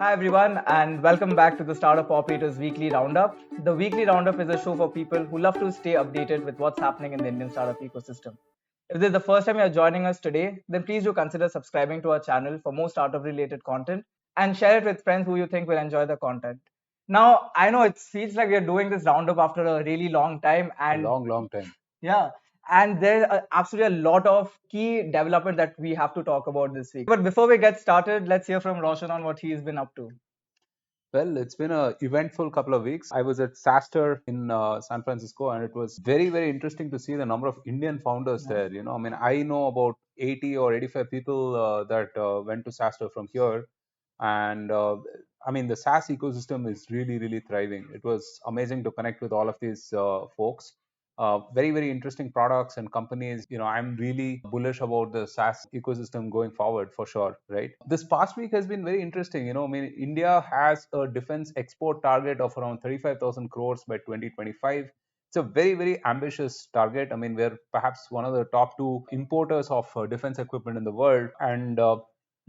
Hi everyone, and welcome back to the Startup Operators Weekly Roundup. The Weekly Roundup is a show for people who love to stay updated with what's happening in the Indian startup ecosystem. If this is the first time you're joining us today, then please do consider subscribing to our channel for more startup related content and share it with friends who you think will enjoy the content. Now, I know it feels like we are doing this roundup after a really long time, and long time. yeah, and there's absolutely a lot of key development that we have to talk about this week. But before we get started, let's hear from Roshan on what he's been up to. Well, it's been a eventful couple of weeks. I was at SaaStr in San Francisco, and it was very, very interesting to see the number of Indian founders Yeah. there. I mean, I know about 80 or 85 people that went to SaaStr from here, and I mean, the SaaS ecosystem is really, really thriving. It was amazing to connect with all of these folks. Very, very interesting products and companies. I'm really bullish about the SaaS ecosystem going forward for sure, right? This past week has been very interesting. I mean, India has a defense export target of around 35,000 crores by 2025. It's a very, very ambitious target. I mean, we're perhaps one of the top two importers of defense equipment in the world. And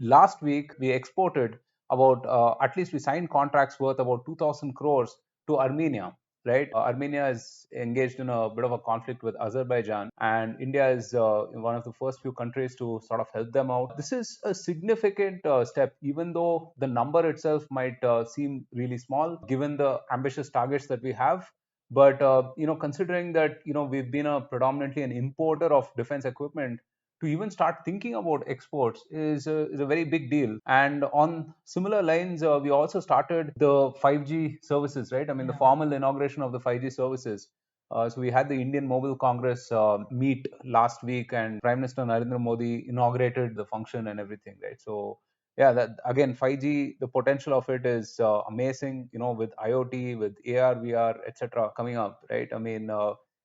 last week, we exported at least we signed contracts worth about 2,000 crores to Armenia, right? Armenia is engaged in a bit of a conflict with Azerbaijan, and India is one of the first few countries to sort of help them out. This is a significant step, even though the number itself might seem really small, given the ambitious targets that we have. But considering that we've been predominantly an importer of defense equipment, to even start thinking about exports is a very big deal. And on similar lines, we also started the 5G services, right? I mean, the formal inauguration of the 5G services. So we had the Indian Mobile Congress meet last week, and Prime Minister Narendra Modi inaugurated the function and everything, right? So yeah, that again, 5G, the potential of it is amazing. With IoT, with AR, VR, etc., coming up, right? I mean,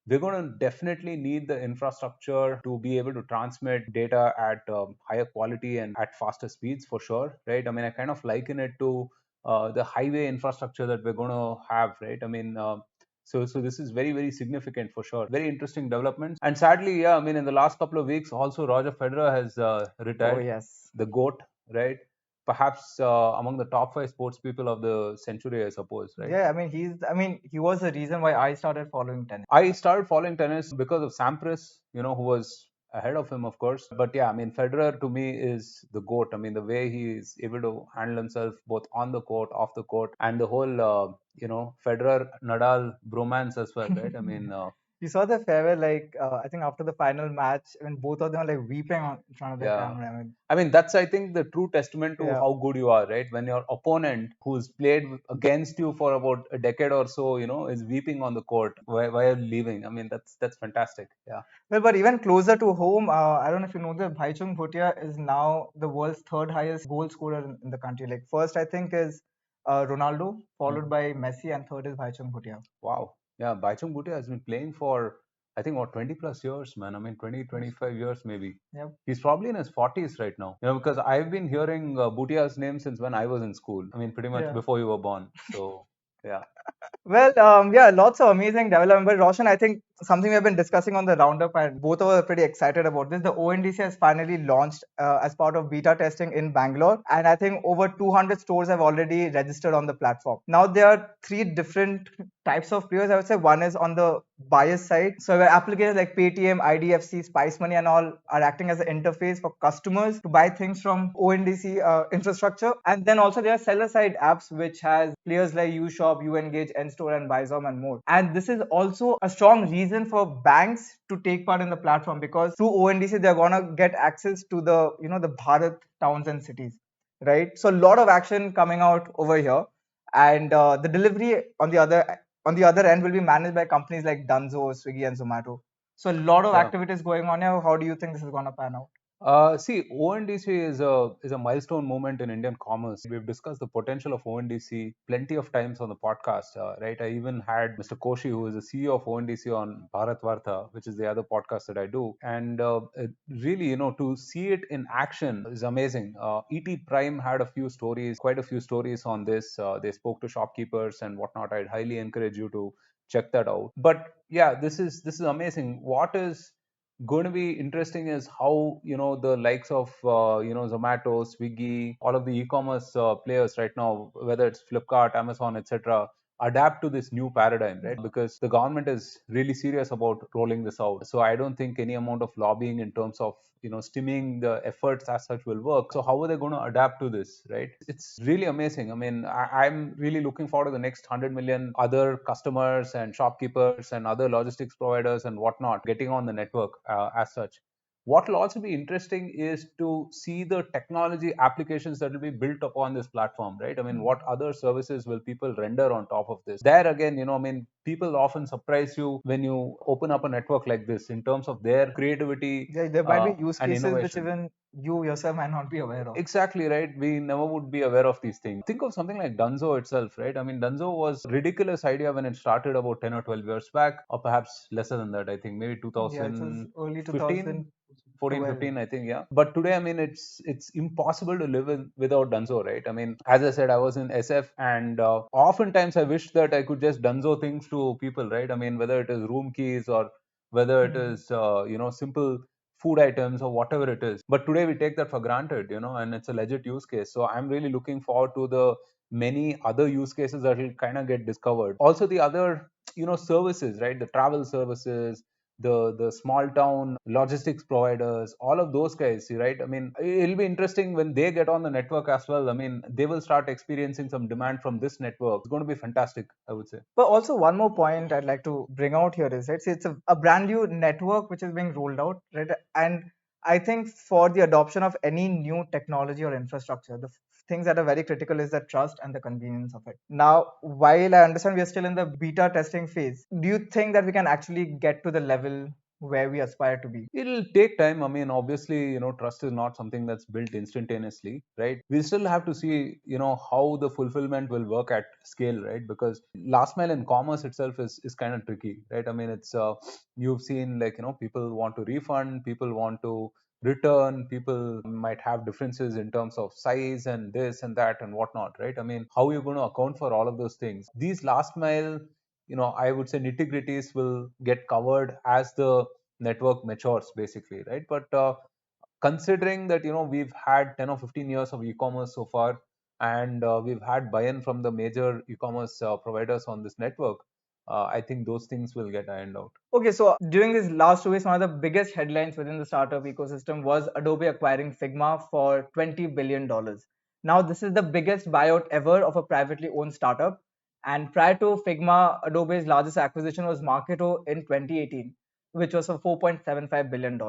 we're going to definitely need the infrastructure to be able to transmit data at higher quality and at faster speeds for sure, right? I mean, I kind of liken it to the highway infrastructure that we're going to have, right? I mean, so this is very, very significant for sure. Very interesting developments. And sadly, yeah, I mean, in the last couple of weeks, also Roger Federer has Oh, retired, yes. the GOAT, right? Perhaps among the top five sports people of the century, I suppose, right? Yeah, he was the reason why I started following tennis. I started following tennis because of Sampras, who was ahead of him, of course. But yeah, I mean, Federer to me is the GOAT. I mean, the way he is able to handle himself both on the court, off the court, and the whole, Federer Nadal bromance as well, right? I mean, You saw the farewell, like I think after the final match, when both of them are like weeping in front of the yeah. camera. I mean, that's, I think, the true testament to Yeah. how good you are, right? When your opponent, who's played against you for about a decade or so, is weeping on the court while leaving. I mean, that's fantastic. Yeah. Well, but even closer to home, I don't know if you know that Bhaichung Bhutia is now the world's third highest goal scorer in the country. Like first, I think is Ronaldo, followed by Messi, and third is Bhaichung Bhutia. Wow. Yeah, Baichung Bhutia has been playing for, I think, what, 20 plus years, man. I mean, 20, 25 years maybe. Yep. He's probably in his 40s right now. Because I've been hearing Bhutia's name since when I was in school. I mean, pretty much Yeah. before you were born. So, yeah. Well, yeah, lots of amazing development. But Roshan, I think something we've been discussing on the roundup, and both of us are pretty excited about this. The ONDC has finally launched as part of beta testing in Bangalore, and I think over 200 stores have already registered on the platform. Now there are three different types of players. I would say one is on the buyer's side. So where applications like Paytm, IDFC, Spice Money, and all are acting as an interface for customers to buy things from ONDC infrastructure. And then also there are seller side apps which has players like UShop, UEngage, Nstore, and Bizom and more. And this is also a strong reason for banks to take part in the platform because through ONDC they're gonna get access to the the Bharat towns and cities, right? So a lot of action coming out over here, and the delivery on the other end will be managed by companies like Dunzo, Swiggy, and Zomato. So a lot of Yeah. activities going on here. How do you think this is gonna pan out? See, ONDC is a milestone moment in Indian commerce. We've discussed the potential of ONDC plenty of times on the podcast, right? I even had Mr. Koshi, who is the CEO of ONDC, on Bharat Vartha, which is the other podcast that I do. And really, to see it in action is amazing. ET Prime had quite a few stories on this. They spoke to shopkeepers and whatnot. I'd highly encourage you to check that out. But yeah, this is amazing. What is going to be interesting is how the likes of Zomato, Swiggy, all of the e-commerce players right now, whether it's Flipkart, Amazon, etc., adapt to this new paradigm, right? Because the government is really serious about rolling this out. So I don't think any amount of lobbying in terms of stemming the efforts as such will work. So how are they going to adapt to this, right? It's really amazing. I mean, I'm really looking forward to the next 100 million other customers and shopkeepers and other logistics providers and whatnot getting on the network as such. What will also be interesting is to see the technology applications that will be built upon this platform, right? I mean, what other services will people render on top of this? There again, I mean, people often surprise you when you open up a network like this in terms of their creativity Yeah, there might be use and cases which innovation. even you yourself might not be aware of. Exactly right. We never would be aware of these things. Think of something like Dunzo itself, right? I mean, Dunzo was a ridiculous idea when it started about 10 or 12 years back, or perhaps lesser than that. I think maybe Yeah, it was early 2015, 14, 2012. 15, I think, yeah. But today, I mean, it's impossible to live without Dunzo, right? I mean, as I said, I was in SF, and oftentimes I wish that I could just Dunzo things to people, right? I mean, whether it is room keys or whether it Mhm. is simple food items or whatever it is. But today we take that for granted, and it's a legit use case. So I'm really looking forward to the many other use cases that will kind of get discovered. Also, the other, services, right? The travel services, the small town logistics providers, all of those guys, right? I mean, it'll be interesting when they get on the network as well. I mean, they will start experiencing some demand from this network. It's going to be fantastic, I would say. But also one more point I'd like to bring out here is, right, see, it's a brand new network which is being rolled out, right? And I think for the adoption of any new technology or infrastructure, the things that are very critical is the trust and the convenience of it. Now, while I understand we are still in the beta testing phase, do you think that we can actually get to the level where we aspire to be? It'll take time. I mean, obviously, trust is not something that's built instantaneously, right? We still have to see, how the fulfillment will work at scale, right? Because last mile in commerce itself is kind of tricky, right? I mean, it's you've seen, like, people want to refund, people want to return, people might have differences in terms of size and this and that and whatnot, right? I mean, how are you going to account for all of those things? These last mile, I would say nitty gritties will get covered as the network matures, basically, right? But considering that we've had 10 or 15 years of e-commerce so far, and we've had buy-in from the major e-commerce providers on this network, I think those things will get ironed out. Okay, so during these last 2 weeks, one of the biggest headlines within the startup ecosystem was Adobe acquiring Figma for $20 billion. Now, this is the biggest buyout ever of a privately owned startup. And prior to Figma, Adobe's largest acquisition was Marketo in 2018, which was for $4.75 billion.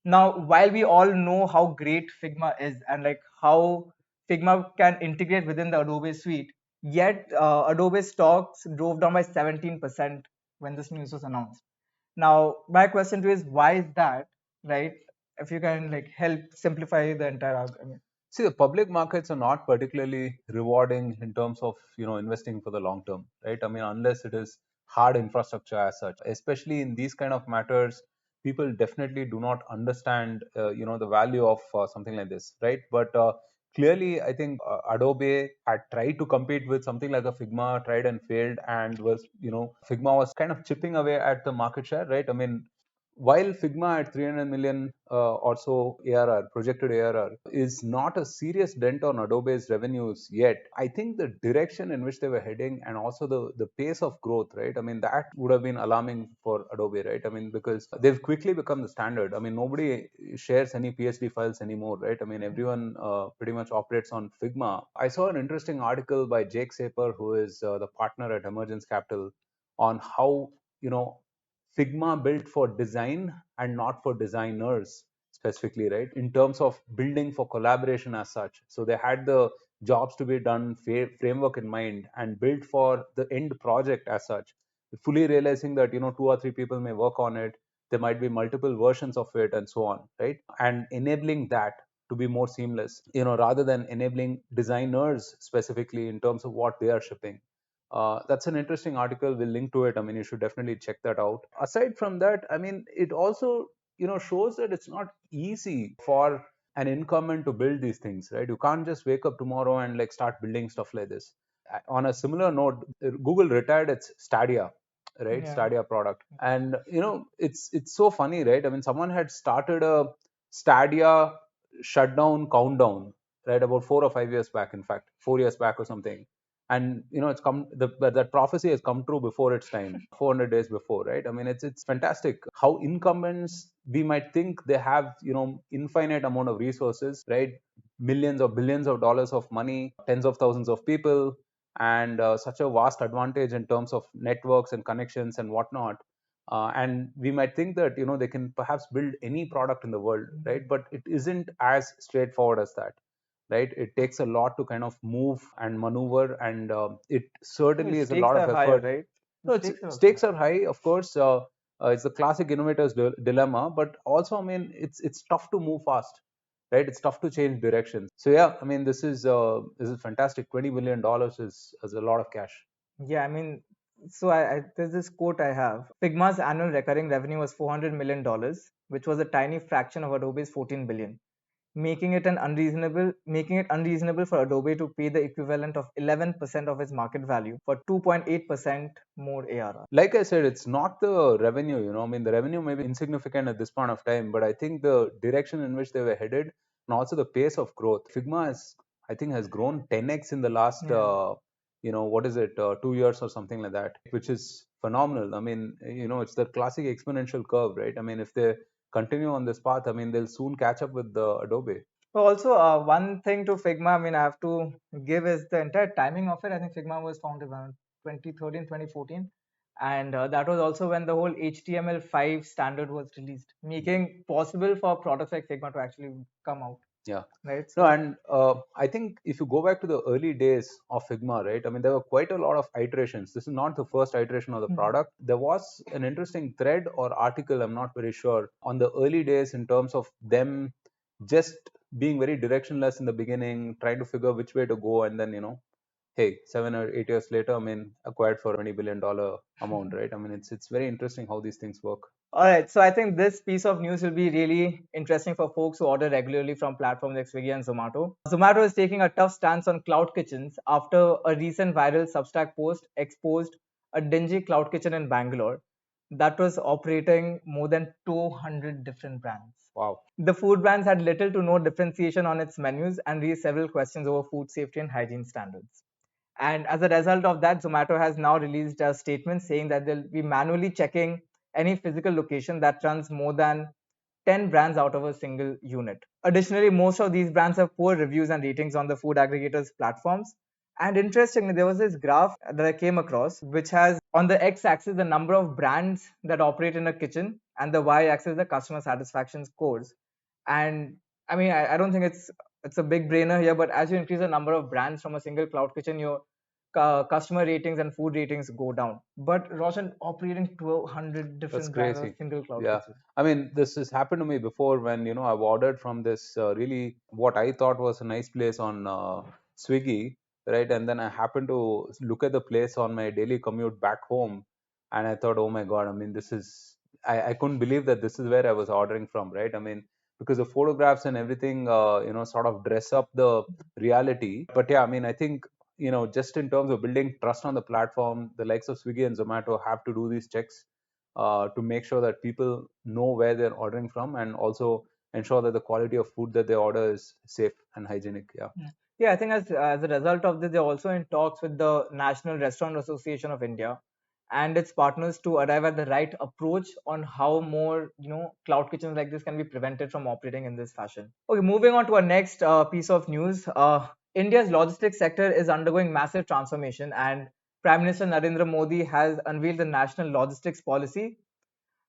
Now, while we all know how great Figma is and like how Figma can integrate within the Adobe suite, yet Adobe stocks drove down by 17% when this news was announced. Now, my question to you is why is that, right? If you can like help simplify the entire argument. See, the public markets are not particularly rewarding in terms of investing for the long term, right? I mean, unless it is hard infrastructure as such, especially in these kind of matters, people definitely do not understand the value of something like this, right? But clearly, I think Adobe had tried to compete with something like a Figma, tried and failed, and was Figma was kind of chipping away at the market share, right? I mean, while Figma at 300 million or so ARR, projected ARR, is not a serious dent on Adobe's revenues yet, I think the direction in which they were heading and also the pace of growth, right? I mean, that would have been alarming for Adobe, right? I mean, because they've quickly become the standard. I mean, nobody shares any PSD files anymore, right? I mean, everyone pretty much operates on Figma. I saw an interesting article by Jake Saper, who is the partner at Emergence Capital, on how, you know, Figma built for design and not for designers specifically, right? In terms of building for collaboration as such. So they had the jobs to be done framework in mind and built for the end project as such, fully realizing that two or three people may work on it. There might be multiple versions of it and so on, right? And enabling that to be more seamless, rather than enabling designers specifically in terms of what they are shipping. That's an interesting article. We'll link to it. I mean, you should definitely check that out. Aside from that, I mean, it also shows that it's not easy for an incumbent to build these things, right? You can't just wake up tomorrow and like start building stuff like this. On a similar note, Google retired its Stadia, right? Yeah. Stadia product. And it's so funny, right? I mean, someone had started a Stadia shutdown countdown, right, about 4 or 5 years back, in fact 4 years back or something. And it's come, that prophecy has come true before its time, 400 days before, right? I mean, it's fantastic how incumbents, we might think they have infinite amount of resources, right? Millions or billions of dollars of money, tens of thousands of people, and such a vast advantage in terms of networks and connections and whatnot. And we might think that they can perhaps build any product in the world, right? But it isn't as straightforward as that, right? It takes a lot to kind of move and maneuver, and it The certainly is a stakes lot of are higher, effort. right? The No, it's, stakes are also stakes higher. are high, of course. It's the classic innovator's dilemma, but also, I mean, it's tough to move fast, right? It's tough to change directions. So yeah, I mean, this is fantastic. $20 billion is a lot of cash. Yeah, I mean, so there's this quote I have. Figma's annual recurring revenue was $400 million, which was a tiny fraction of Adobe's 14 billion, making it unreasonable for Adobe to pay the equivalent of 11% of its market value for 2.8% more ARR. Like I said, it's not the revenue, I mean, the revenue may be insignificant at this point of time, but I think the direction in which they were headed, and also the pace of growth. Figma I think, has grown 10x in the last, Yeah. what is it, 2 years or something like that, which is phenomenal. I mean, it's the classic exponential curve, right? I mean, if they continue on this path, I mean, they'll soon catch up with Adobe. But also, one thing to Figma, I mean, I have to give is the entire timing of it. I think Figma was founded around 2013, 2014. And that was also when the whole HTML5 standard was released, making possible for products like Figma to actually come out, Yeah. right? No, So, and I think if you go back to the early days of Figma, right? I mean, there were quite a lot of iterations. This is not the first iteration of the mhm. product. There was an interesting thread or article, I'm not very sure, on the early days in terms of them just being very directionless in the beginning, trying to figure which way to go, and then, hey, 7 or 8 years later, I mean, acquired for $20 billion amount, right? I mean, it's very interesting how these things work. All right, so I think this piece of news will be really interesting for folks who order regularly from platforms like Swiggy and Zomato. Zomato is taking a tough stance on cloud kitchens after a recent viral Substack post exposed a dingy cloud kitchen in Bangalore that was operating more than 200 different brands. Wow. The food brands had little to no differentiation on its menus and raised several questions over food safety and hygiene standards. And as a result of that, Zomato has now released a statement saying that they'll be manually checking any physical location that runs more than 10 brands out of a single unit. Additionally, most of these brands have poor reviews and ratings on the food aggregators platforms. And interestingly, there was this graph that I came across, which has on the x axis the number of brands that operate in a kitchen, and the y axis the customer satisfaction scores. And I mean, I don't think it's a big brainer here, but as you increase the number of brands from a single cloud kitchen, your customer ratings and food ratings go down. But Roshan, operating 1,200 That's different brands on a crazy. single cloud Yeah. kitchen. I mean, this has happened to me before when, I've ordered from this really what I thought was a nice place on Swiggy, right? And then I happened to look at the place on my daily commute back home, and I thought, oh my God, I mean, I couldn't believe that this is where I was ordering from, right? I mean, because the photographs and everything, sort of dress up the reality. But yeah, I mean, I think, just in terms of building trust on the platform, the likes of Swiggy and Zomato have to do these checks to make sure that people know where they're ordering from, and also ensure that the quality of food that they order is safe and hygienic. Yeah. Yeah, I think as a result of this, they're also in talks with the National Restaurant Association of India and its partners to arrive at the right approach on how more, cloud kitchens like this can be prevented from operating in this fashion. Okay, moving on to our next piece of news. India's logistics sector is undergoing massive transformation, and Prime Minister Narendra Modi has unveiled the National Logistics Policy.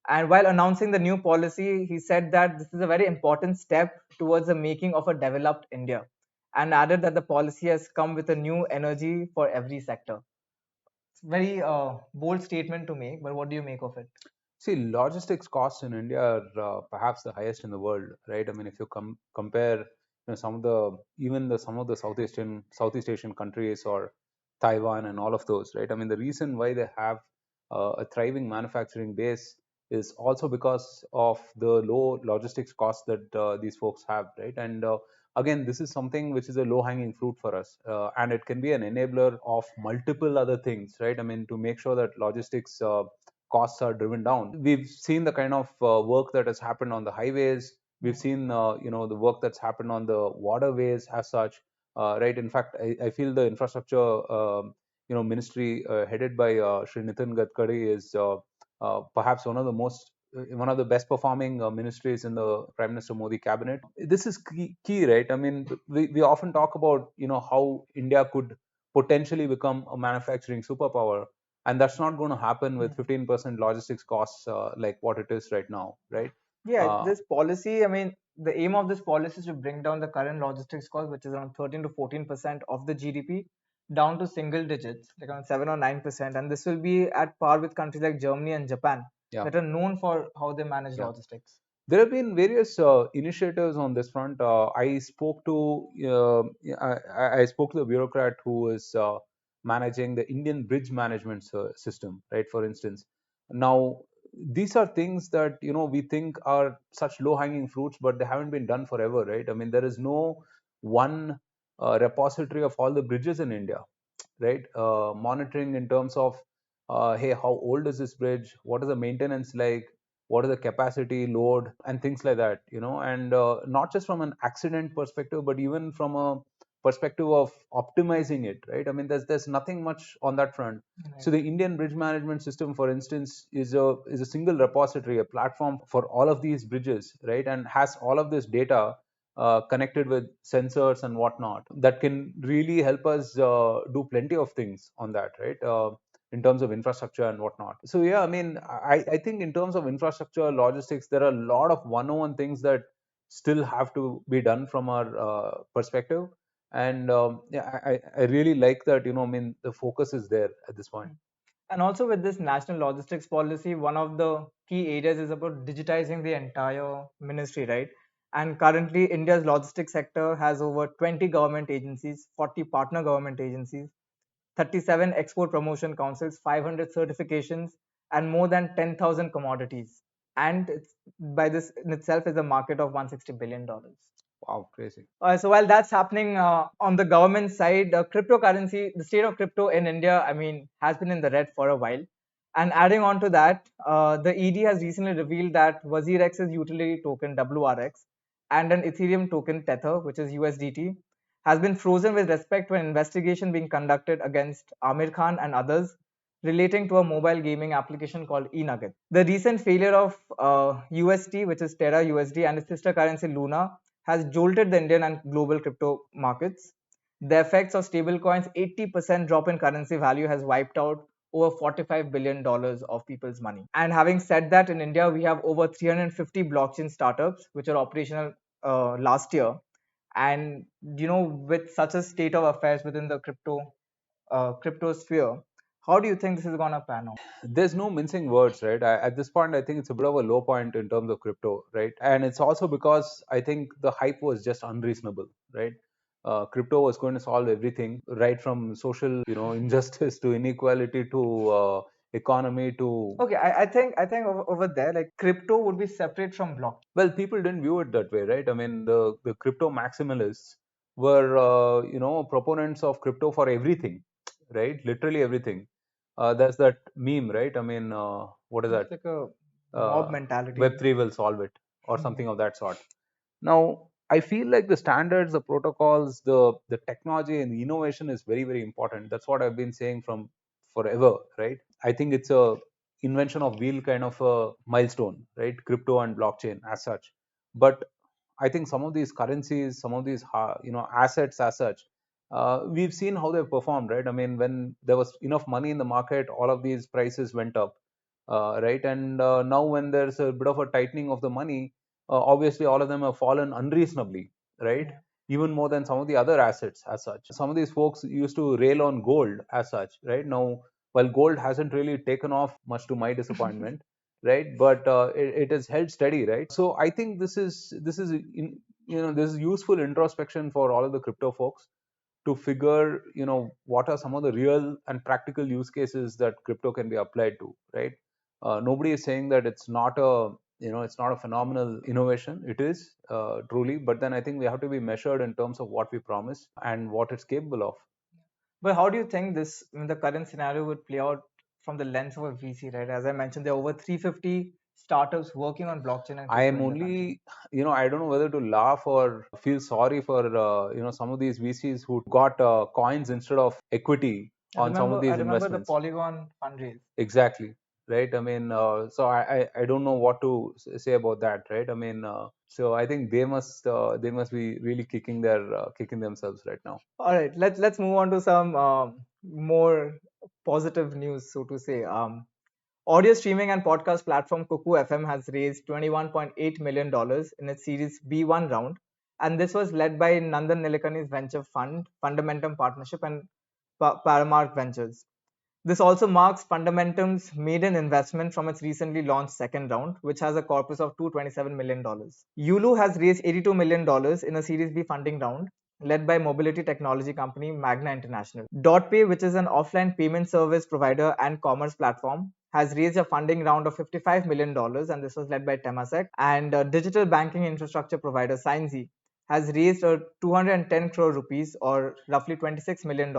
And while announcing the new policy, he said that this is a very important step towards the making of a developed India, and added that the policy has come with a new energy for every sector. It's a very bold statement to make, but what do you make of it? See, logistics costs in India are perhaps the highest in the world, right? I mean, if you compare, some of the even the some of the Southeast Asian countries or Taiwan and all of those, right? I mean, the reason why they have a thriving manufacturing base is also because of the low logistics costs that these folks have, right? And again, this is something which is a low-hanging fruit for us, and it can be an enabler of multiple other things, right? I mean, to make sure that logistics costs are driven down. We've seen the kind of work that has happened on the highways. We've seen the work that's happened on the waterways as such, right? In fact, I feel the infrastructure ministry headed by Shri Nitin Gadkari is perhaps one of the best performing ministries in the Prime Minister Modi cabinet. This is key, right? I mean, we often talk about how India could potentially become a manufacturing superpower, and that's not going to happen with 15% logistics costs like what it is right now, right? Yeah, uh, this policy, I mean, the aim of this policy is to bring down the current logistics cost, which is around 13 to 14% of the GDP, down to single digits, like around 7 or 9%. And this will be at par with countries like Germany and Japan yeah, that are known for how they manage yeah. logistics. There have been various initiatives on this front. I spoke to the bureaucrat who is managing the Indian bridge management system, right? For instance, now these are things that we think are such low-hanging fruits, but they haven't been done forever, right? I mean, there is no one repository of all the bridges in India, right? Monitoring in terms of, hey, how old is this bridge? What is the maintenance like? What is the capacity, load, and things like that, and not just from an accident perspective, but even from a perspective of optimizing it, right? I mean, there's nothing much on that front. Right. So the Indian bridge management system, for instance, is a single repository, a platform for all of these bridges, right? And has all of this data connected with sensors and whatnot that can really help us do plenty of things on that, right? In terms of infrastructure and whatnot. So yeah, I mean, I think in terms of infrastructure, logistics, there are a lot of 101 things that still have to be done from our perspective. And yeah, I really like that, I mean, the focus is there at this point. And also with this national logistics policy, one of the key areas is about digitizing the entire ministry, right? And currently, India's logistics sector has over 20 government agencies, 40 partner government agencies, 37 export promotion councils, 500 certifications, and more than 10,000 commodities. And by this in itself is a market of $160 billion. Wow, crazy. So while that's happening on the government side, cryptocurrency, the state of crypto in India, I mean, has been in the red for a while. And adding on to that, the ED has recently revealed that WazirX's utility token WRX and an Ethereum token Tether, which is USDT, has been frozen with respect to an investigation being conducted against Amir Khan and others relating to a mobile gaming application called eNugget. The recent failure of UST, which is Terra USD, and its sister currency Luna, has jolted the Indian and global crypto markets. The effects of stablecoins' 80% drop in currency value has wiped out over $45 billion of people's money. And having said that, in India, we have over 350 blockchain startups which are operational last year. And with such a state of affairs within the crypto sphere, how do you think this is gonna pan out? There's no mincing words, right? At this point, I think it's a bit of a low point in terms of crypto, right? And it's also because I think the hype was just unreasonable, right? Crypto was going to solve everything, right from social, injustice to inequality to economy to. Okay, I think over there, like crypto would be separate from blockchain. Well, people didn't view it that way, right? I mean, the crypto maximalists were, proponents of crypto for everything, right? Literally everything. There's that meme, right? I mean, what is that? It's like a mob uh, mentality. Web3 will solve it or something of that sort. Now, I feel like the standards, the protocols, the technology and the innovation is very, very important. That's what I've been saying from forever, right? I think it's a invention of wheel kind of a milestone, right? Crypto and blockchain as such. But I think some of these currencies, some of these assets as such, we've seen how they've performed, right? I mean, when there was enough money in the market, all of these prices went up, right? And now when there's a bit of a tightening of the money, obviously all of them have fallen unreasonably, right? Yeah. Even more than some of the other assets as such. Some of these folks used to rail on gold as such, right? Now, while gold hasn't really taken off, much to my disappointment, right? But it has held steady, right? So I think this is useful introspection for all of the crypto folks to figure, what are some of the real and practical use cases that crypto can be applied to, right? Nobody is saying that it's not a phenomenal innovation. It is truly, but then I think we have to be measured in terms of what we promise and what it's capable of. But how do you think the current scenario would play out from the lens of a VC, right? As I mentioned, there are over 350 startups working on blockchain and I crypto am in the country. only, I don't know whether to laugh or feel sorry for, some of these VCs who got coins instead of equity on some of I these remember the investments. Polygon fundraise. Exactly. Right. I mean, so I don't know what to say about that. Right. I mean, so I think they must be really kicking themselves right now. All right, let's move on to some more positive news, so to say. Audio streaming and podcast platform Kuku FM has raised $21.8 million in its Series B1 round, and this was led by Nandan Nilekani's venture fund, Fundamentum Partnership, and Paramark Ventures. This also marks Fundamentum's maiden investment from its recently launched second round, which has a corpus of $227 million. Yulu has raised $82 million in a Series B funding round, led by mobility technology company Magna International. DotPay, which is an offline payment service provider and commerce platform, has raised a funding round of $55 million, and this was led by Temasek. And digital banking infrastructure provider Signzy has raised a 210 crore rupees, or roughly $26 million,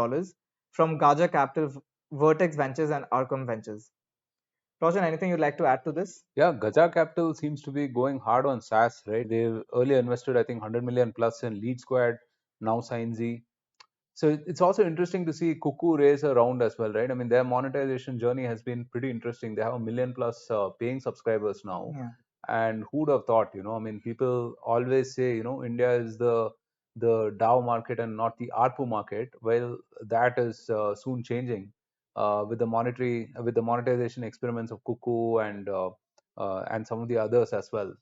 from Gaja Capital, Vertex Ventures, and Arkham Ventures. Roshan, anything you'd like to add to this? Yeah, Gaja Capital seems to be going hard on SaaS, right? They've earlier invested, I think, 100 million plus in Lead Squad, now Signzy. So it's also interesting to see Kuku raise a round as well, right? I mean, their monetization journey has been pretty interesting. They have a million plus paying subscribers now, Yeah. and who'd have thought? I mean, people always say, India is the DAO market and not the ARPU market. Well, that is soon changing with the monetization experiments of Kuku and some of the others as well.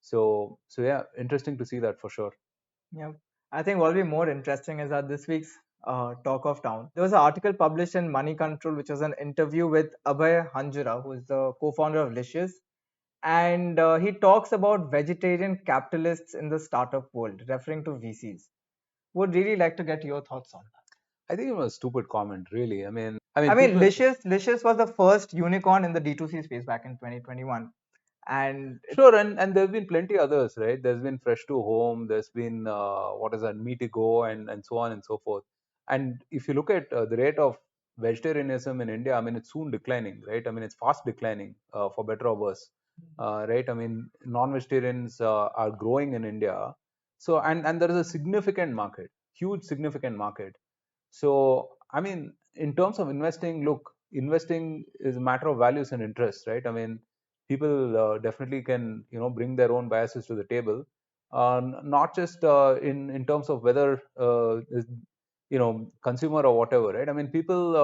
So yeah, interesting to see that for sure. Yeah, I think what will be more interesting is that this week's Talk of Town, there was an article published in Money Control, which was an interview with Abhay Hanjura, who is the co-founder of Licious, and he talks about vegetarian capitalists in the startup world, referring to VCs. Would really like to get your thoughts on that. I think it was a stupid comment, really. I mean, People. Licious was the first unicorn in the D2C space back in 2021, and Sure, and there have been plenty others, right? There's been Fresh to Home, there's been what is that, Me to Go, and so on and so forth. And if you look at the rate of vegetarianism in India, I mean, it's soon declining, right? I mean, it's fast declining, for better or worse, right? I mean, non-vegetarians are growing in India, so and there is a significant market, huge significant market. So, I mean, in terms of investing, look, investing is a matter of values and interests, right? I mean, people definitely can, bring their own biases to the table, not just in terms of whether consumer or whatever, right? I mean, people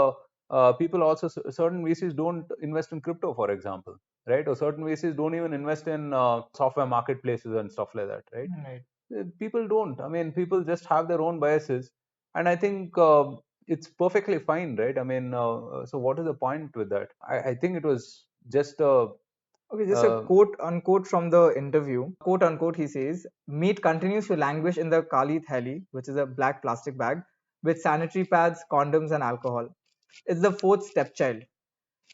also, certain VCs don't invest in crypto, for example, right? Or certain VCs don't even invest in software marketplaces and stuff like that, right? right. People don't. I mean, people just have their own biases, and I think it's perfectly fine, right? I mean, so what is the point with that? I think it was just Okay, just a uh, quote unquote from the interview. Quote unquote, he says, meat continues to languish in the Kali Thali, which is a black plastic bag, with sanitary pads, condoms, and alcohol. It's the fourth stepchild.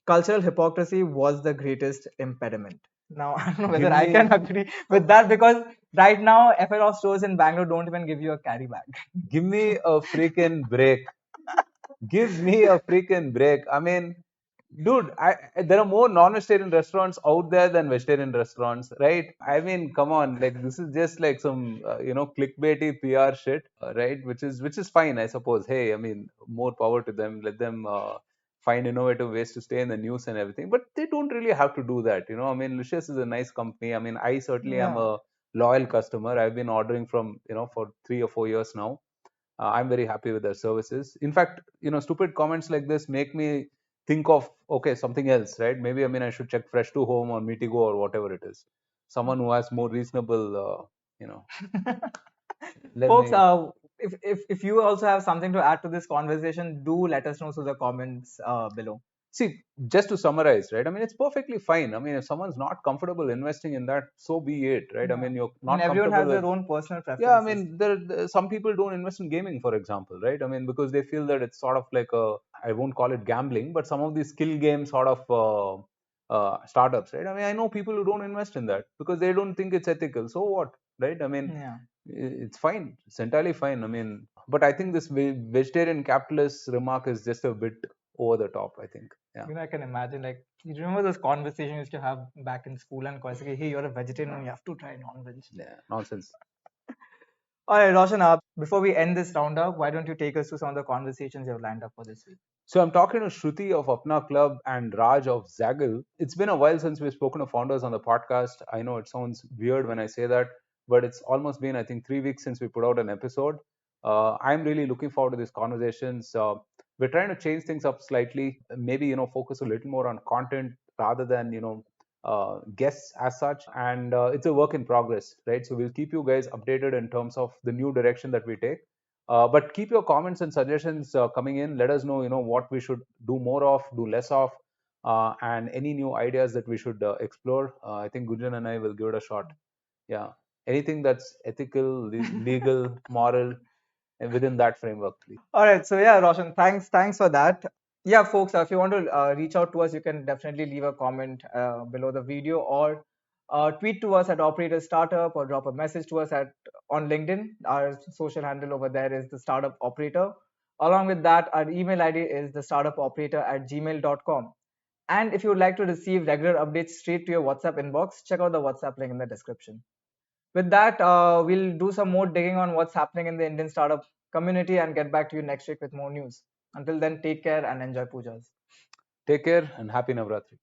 Cultural hypocrisy was the greatest impediment. Now, I don't know give whether I can me agree with that, because right now, FLO stores in Bangalore don't even give you a carry bag. give me a freaking break. Give me a freaking break. I mean, dude, there are more non-vegetarian restaurants out there than vegetarian restaurants, right? I mean, come on, like this is just like some clickbaity PR shit, right? Which is fine, I suppose. Hey, I mean, more power to them. Let them find innovative ways to stay in the news and everything. But they don't really have to do that, I mean, Licious is a nice company. I mean, I certainly am Yeah. a loyal customer. I've been ordering from for 3 or 4 years now. I'm very happy with their services. In fact, stupid comments like this make me think of, okay, something else, right? Maybe, I mean, I should check Fresh to Home or Meetigo or whatever it is. Someone who has more reasonable, you know, let Folks, me if you also have something to add to this conversation, do let us know through the comments below. see. Just to summarize, right? I mean, it's perfectly fine. I mean, if someone's not comfortable investing in that, so be it, right? I Yeah. mean, you're I mean, not everyone comfortable has with. their own personal Yeah, I preferences. mean, some people don't invest in gaming, for example, right? I mean, because they feel that it's sort of like I won't call it gambling, but some of these skill games sort of startups, right? I mean, I know people who don't invest in that because they don't think it's ethical. So what, right? I mean, Yeah. it's fine. It's entirely fine. I mean, but I think this vegetarian capitalist remark is just a bit over the top, I think. Yeah. I can imagine, like, you remember those conversations you used to have back in school and college, like, hey, you're a vegetarian, you have to try non-veg. Yeah, nonsense. All right, Roshan, before we end this roundup, why don't you take us through some of the conversations you have lined up for this week? So I'm talking to Shruti of Apna Club and Raj of Zaggle. It's been a while since we've spoken to founders on the podcast. I know it sounds weird when I say that, but it's almost been, I think, 3 weeks since we put out an episode. I'm really looking forward to these conversations. We're trying to change things up slightly, maybe, focus a little more on content rather than, guests as such. And it's a work in progress, right? So we'll keep you guys updated in terms of the new direction that we take. But keep your comments and suggestions coming in. Let us know, what we should do more of, do less of, and any new ideas that we should explore. I think Gunjan and I will give it a shot. Yeah, anything that's ethical, legal, moral, and within that framework, please. All right, so yeah, Roshan, thanks for that. Yeah, folks, if you want to reach out to us, you can definitely leave a comment below the video, or tweet to us at Operator Startup, or drop a message to us at on LinkedIn. Our social handle over there is the Startup Operator. Along with that, our email ID is the startupoperator@gmail.com. And if you would like to receive regular updates straight to your WhatsApp inbox, check out the WhatsApp link in the description. With that, we'll do some more digging on what's happening in the Indian startup community and get back to you next week with more news. Until then, take care and enjoy pujas. Take care and happy Navratri.